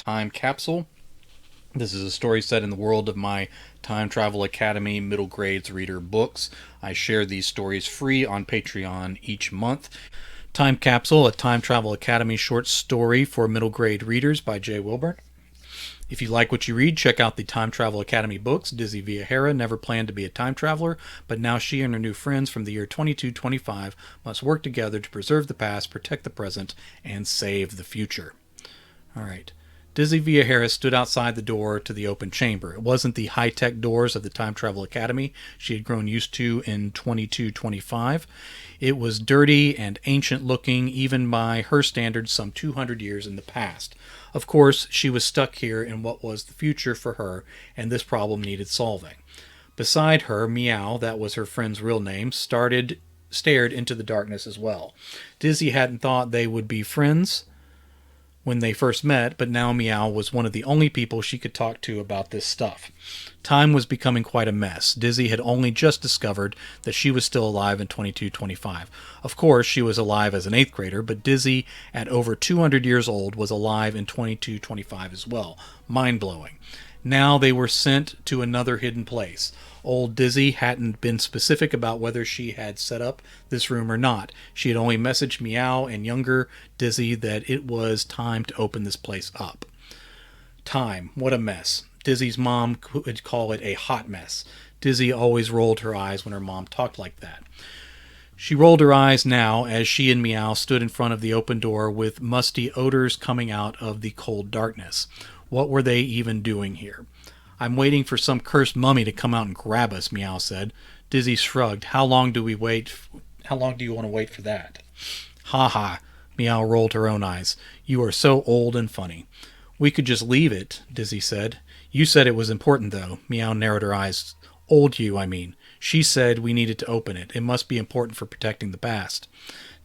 Time Capsule. This is a story set in the world of my Time Travel Academy middle grades reader books. I share these stories free on Patreon each month. Time Capsule, a Time Travel Academy short story for middle grade readers by J. Wilburn. If you like what you read, check out the Time Travel Academy books. Dizzy Villajera never planned to be a time traveler, but now she and her new friends from the year 2225 must work together to preserve the past, protect the present, and save the future. All right. Dizzy Villajera stood outside the door to the open chamber. It wasn't the high-tech doors of the Time Travel Academy she had grown used to in 2225. It was dirty and ancient-looking, even by her standards, some 200 years in the past. Of course, she was stuck here in what was the future for her, and this problem needed solving. Beside her, Meow, that was her friend's real name, stared into the darkness as well. Dizzy hadn't thought they would be friends when they first met, but now Meow was one of the only people she could talk to about this stuff. Time was becoming quite a mess. Dizzy had only just discovered that she was still alive in 2225. Of course, she was alive as an 8th grader, but Dizzy, at over 200 years old, was alive in 2225 as well. Mind-blowing. Now they were sent to another hidden place. Old Dizzy hadn't been specific about whether she had set up this room or not. She had only messaged Meow and younger Dizzy that it was time to open this place up. Time. What a mess. Dizzy's mom would call it a hot mess. Dizzy always rolled her eyes when her mom talked like that. She rolled her eyes now as she and Meow stood in front of the open door with musty odors coming out of the cold darkness. What were they even doing here? "I'm waiting for some cursed mummy to come out and grab us," Meow said. Dizzy shrugged. How long do you want to wait for that?" "Ha ha." Meow rolled her own eyes. "You are so old and funny." "We could just leave it," Dizzy said. "You said it was important, though." Meow narrowed her eyes. "Old you, I mean. She said we needed to open it. It must be important for protecting the past."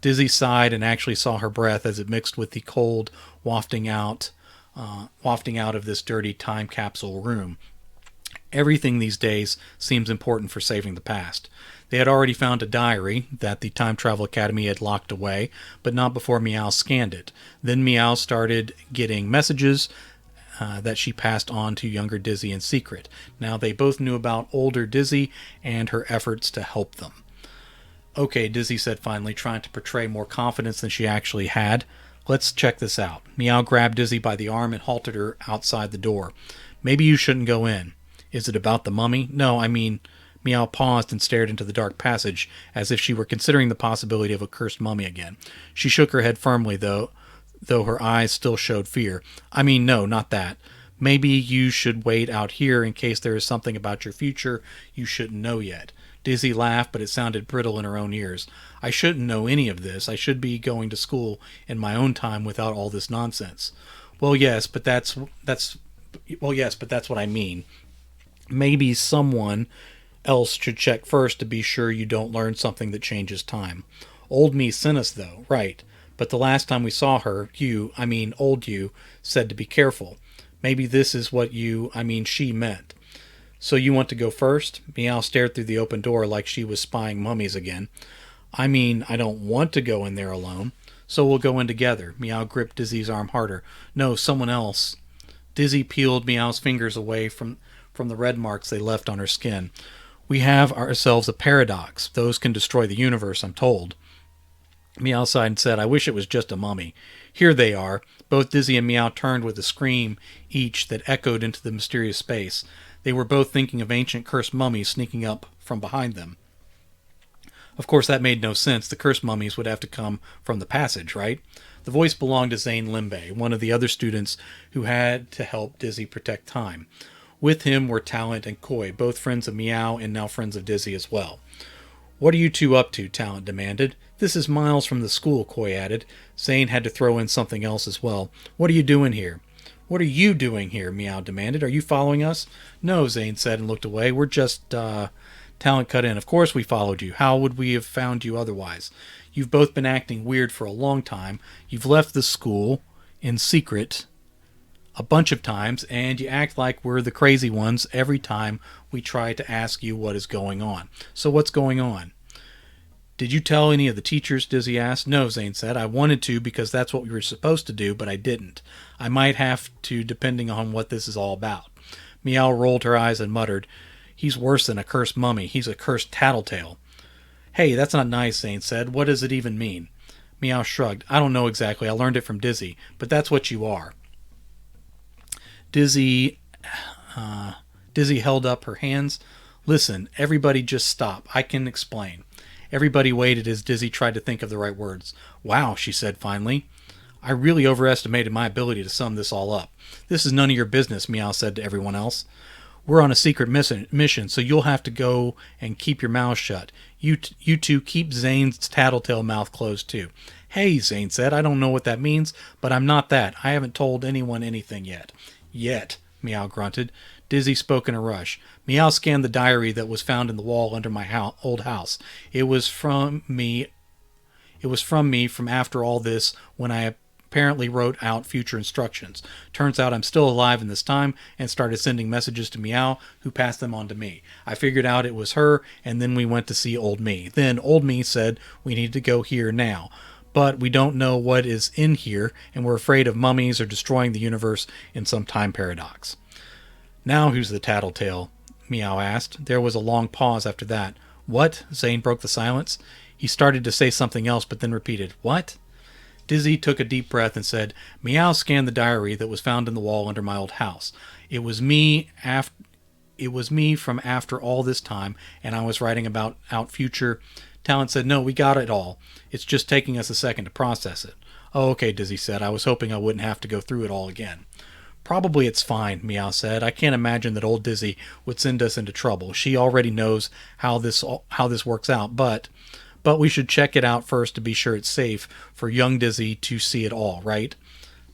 Dizzy sighed and actually saw her breath as it mixed with the cold wafting out of this dirty time capsule room. Everything these days seems important for saving the past. They had already found a diary that the Time Travel Academy had locked away, but not before Meow scanned it. Then Meow started getting messages that she passed on to younger Dizzy in secret. Now they both knew about older Dizzy and her efforts to help them. "Okay," Dizzy said finally, trying to portray more confidence than she actually had. "Let's check this out." Meow grabbed Dizzy by the arm and halted her outside the door. "Maybe you shouldn't go in." "Is it about the mummy?" "No, I mean..." Meow paused and stared into the dark passage, as if she were considering the possibility of a cursed mummy again. She shook her head firmly, though her eyes still showed fear. "I mean, no, not that. Maybe you should wait out here in case there is something about your future you shouldn't know yet." Dizzy laughed, but it sounded brittle in her own ears. "I shouldn't know any of this. I should be going to school in my own time without all this nonsense." Well, yes, but that's what I mean. Maybe someone else should check first to be sure you don't learn something that changes time. Old me sent us, though, right? But the last time we saw her, old you, said to be careful. Maybe this is what she meant. "So you want to go first?" Meow stared through the open door like she was spying mummies again. "I don't want to go in there alone." "So we'll go in together." Meow gripped Dizzy's arm harder. "No, someone else." Dizzy peeled Meow's fingers away from the red marks they left on her skin. "We have ourselves a paradox. Those can destroy the universe, I'm told." Meow sighed and said, "I wish it was just a mummy." "Here they are." Both Dizzy and Meow turned with a scream each that echoed into the mysterious space. They were both thinking of ancient cursed mummies sneaking up from behind them. Of course, that made no sense. The cursed mummies would have to come from the passage, right? The voice belonged to Zane Limbe, one of the other students who had to help Dizzy protect time. With him were Talent and Koi, both friends of Meow and now friends of Dizzy as well. "What are you two up to?" Talent demanded. "This is miles from the school," Koi added. Zane had to throw in something else as well. "What are you doing here?" "What are you doing here?" Meow demanded. "Are you following us?" "No," Zane said and looked away. "We're just, Talent cut in. "Of course we followed you. How would we have found you otherwise? You've both been acting weird for a long time. You've left the school in secret a bunch of times, and you act like we're the crazy ones every time we try to ask you what is going on. So what's going on?" Did you tell any of the teachers? Dizzy asked. No, Zane said. I wanted to because that's what we were supposed to do, but I didn't. I might have to depending on what this is all about. Meow rolled her eyes and muttered, He's worse than a cursed mummy. He's a cursed tattletale. Hey, that's not nice, Zane said. What does it even mean? Meow shrugged. I don't know exactly. I learned it from Dizzy, but that's what you are. Dizzy Dizzy held up her hands. Listen, everybody just stop. I can explain. Everybody waited as Dizzy tried to think of the right words. Wow, she said finally. I really overestimated my ability to sum this all up. This is none of your business, Meow said to everyone else. We're on a secret mission, so you'll have to go and keep your mouth shut. You two keep Zane's tattletale mouth closed too. Hey, Zane said, I don't know what that means, but I'm not that. I haven't told anyone anything yet. Yet, Meow grunted. Dizzy spoke in a rush. Meow scanned the diary that was found in the wall under my old house. It was from me from after all this when I apparently wrote out future instructions. Turns out I'm still alive in this time and started sending messages to Meow, who passed them on to me. I figured out it was her, and then we went to see Old Me. Then Old Me said we need to go here now. But we don't know what is in here, and we're afraid of mummies or destroying the universe in some time paradox. Now who's the tattletale? Meow asked. There was a long pause after that. What? Zane broke the silence. He started to say something else, but then repeated, What? Dizzy took a deep breath and said, Meow scanned the diary that was found in the wall under my old house. It was me from after all this time, and I was writing about out future. Talent said, No, we got it all. It's just taking us a second to process it. Oh, okay, Dizzy said. I was hoping I wouldn't have to go through it all again. Probably it's fine, Meow said. I can't imagine that old Dizzy would send us into trouble. She already knows how this works out, but we should check it out first to be sure it's safe for young Dizzy to see it all, right?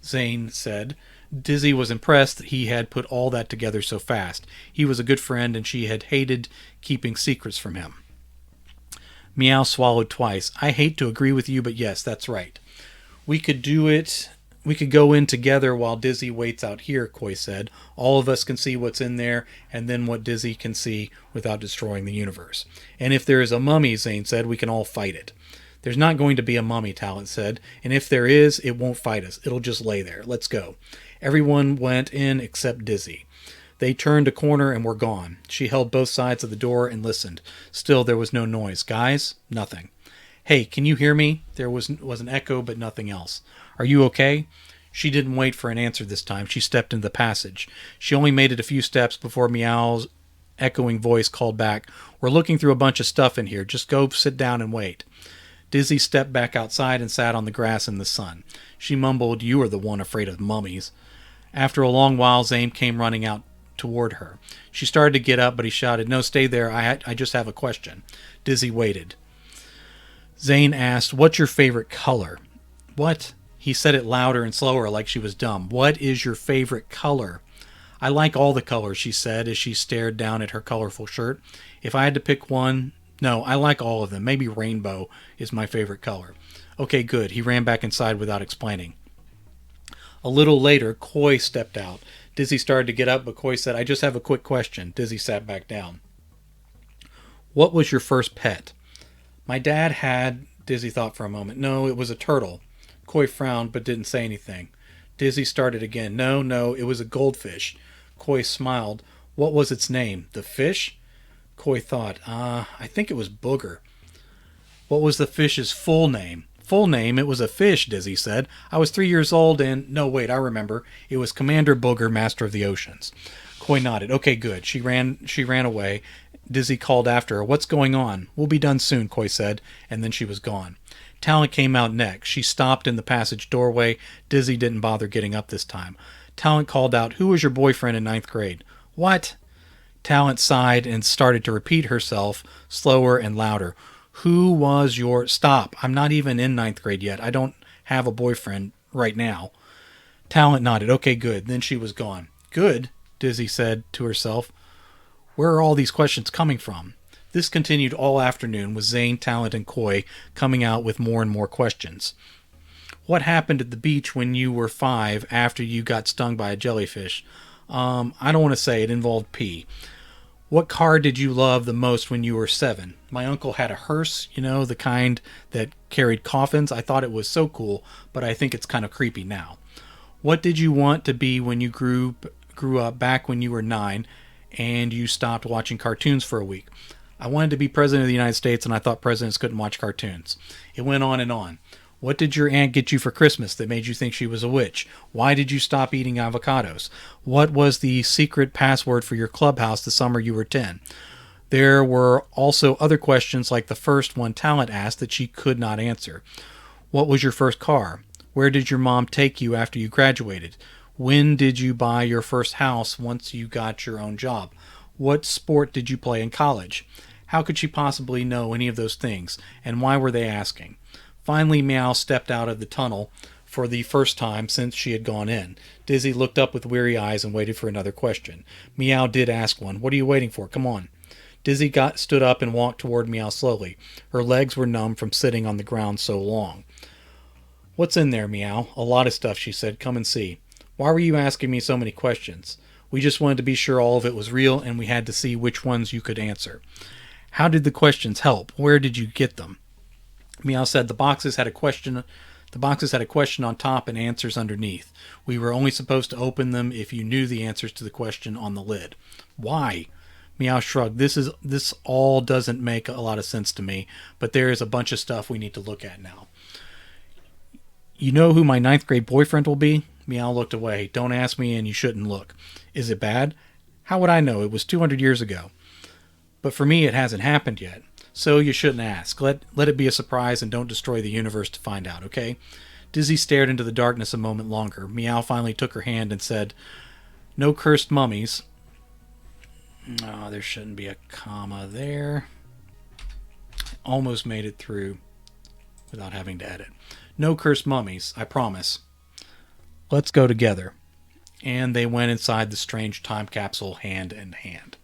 Zane said. Dizzy was impressed that he had put all that together so fast. He was a good friend, and she had hated keeping secrets from him. Meow swallowed twice. I hate to agree with you, but yes, that's right. We could do it. We could go in together while Dizzy waits out here, Koi said. All of us can see what's in there, and then what Dizzy can see without destroying the universe. And if there is a mummy, Zane said, we can all fight it. There's not going to be a mummy, Talent said, and if there is, it won't fight us. It'll just lay there. Let's go. Everyone went in except Dizzy. They turned a corner and were gone. She held both sides of the door and listened. Still, there was no noise. Guys, nothing. Hey, can you hear me? There was an echo, but nothing else. Are you okay? She didn't wait for an answer this time. She stepped into the passage. She only made it a few steps before Meow's echoing voice called back, We're looking through a bunch of stuff in here. Just go sit down and wait. Dizzy stepped back outside and sat on the grass in the sun. She mumbled, You are the one afraid of mummies. After a long while, Zane came running out toward her. She started to get up, but he shouted, No, stay there. I just have a question. Dizzy waited. Zane asked, What's your favorite color? What? He said it louder and slower like she was dumb. What is your favorite color? I like all the colors, she said as she stared down at her colorful shirt. If I had to pick one, no, I like all of them. Maybe rainbow is my favorite color. Okay, good. He ran back inside without explaining. A little later, Koi stepped out. Dizzy started to get up, but Koi said, I just have a quick question. Dizzy sat back down. What was your first pet? My dad had, Dizzy thought for a moment. No, it was a turtle. Koi frowned, but didn't say anything. Dizzy started again. No, it was a goldfish. Koi smiled. What was its name? The fish? Koi thought, I think it was Booger. What was the fish's full name? Full name, it was a fish, Dizzy said. I was 3 years old and, no, wait, I remember. It was Commander Booger, Master of the Oceans. Koi nodded. Okay, good. She ran away. Dizzy called after her. What's going on? We'll be done soon, Koi said, and then she was gone. Talent came out next. She stopped in the passage doorway. Dizzy didn't bother getting up this time. Talent called out, Who was your boyfriend in 9th grade? What? Talent sighed and started to repeat herself, slower and louder. Who was your... Stop. I'm not even in 9th grade yet. I don't have a boyfriend right now. Talent nodded. Okay, good. Then she was gone. Good, Dizzy said to herself. Where are all these questions coming from? This continued all afternoon with Zane, Talent, and Koi coming out with more and more questions. What happened at the beach when you were 5 after you got stung by a jellyfish? I don't want to say. It involved pee. What car did you love the most when you were 7? My uncle had a hearse, the kind that carried coffins. I thought it was so cool, but I think it's kind of creepy now. What did you want to be when you grew up back when you were 9 and you stopped watching cartoons for a week? I wanted to be president of the United States, and I thought presidents couldn't watch cartoons. It went on and on. What did your aunt get you for Christmas that made you think she was a witch? Why did you stop eating avocados? What was the secret password for your clubhouse the summer you were 10? There were also other questions like the first one Talent asked that she could not answer. What was your first car? Where did your mom take you after you graduated? When did you buy your first house once you got your own job? What sport did you play in college? How could she possibly know any of those things? And why were they asking? Finally, Meow stepped out of the tunnel for the first time since she had gone in. Dizzy looked up with weary eyes and waited for another question. Meow did ask one. What are you waiting for? Come on. Dizzy stood up and walked toward Meow slowly. Her legs were numb from sitting on the ground so long. What's in there, Meow? A lot of stuff, she said. Come and see. Why were you asking me so many questions? We just wanted to be sure all of it was real, and we had to see which ones you could answer. How did the questions help? Where did you get them? Meow said the boxes had a question on top and answers underneath. We were only supposed to open them if you knew the answers to the question on the lid. Why? Meow shrugged. This all doesn't make a lot of sense to me, but there is a bunch of stuff we need to look at now. You know who my 9th grade boyfriend will be? Meow looked away. Don't ask me and you shouldn't look. Is it bad? How would I know? It was 200 years ago. But for me, it hasn't happened yet. So you shouldn't ask. Let it be a surprise and don't destroy the universe to find out, okay? Dizzy stared into the darkness a moment longer. Meow finally took her hand and said, No cursed mummies. Oh, there shouldn't be a comma there. Almost made it through without having to edit. No cursed mummies, I promise. Let's go together. And they went inside the strange time capsule hand in hand.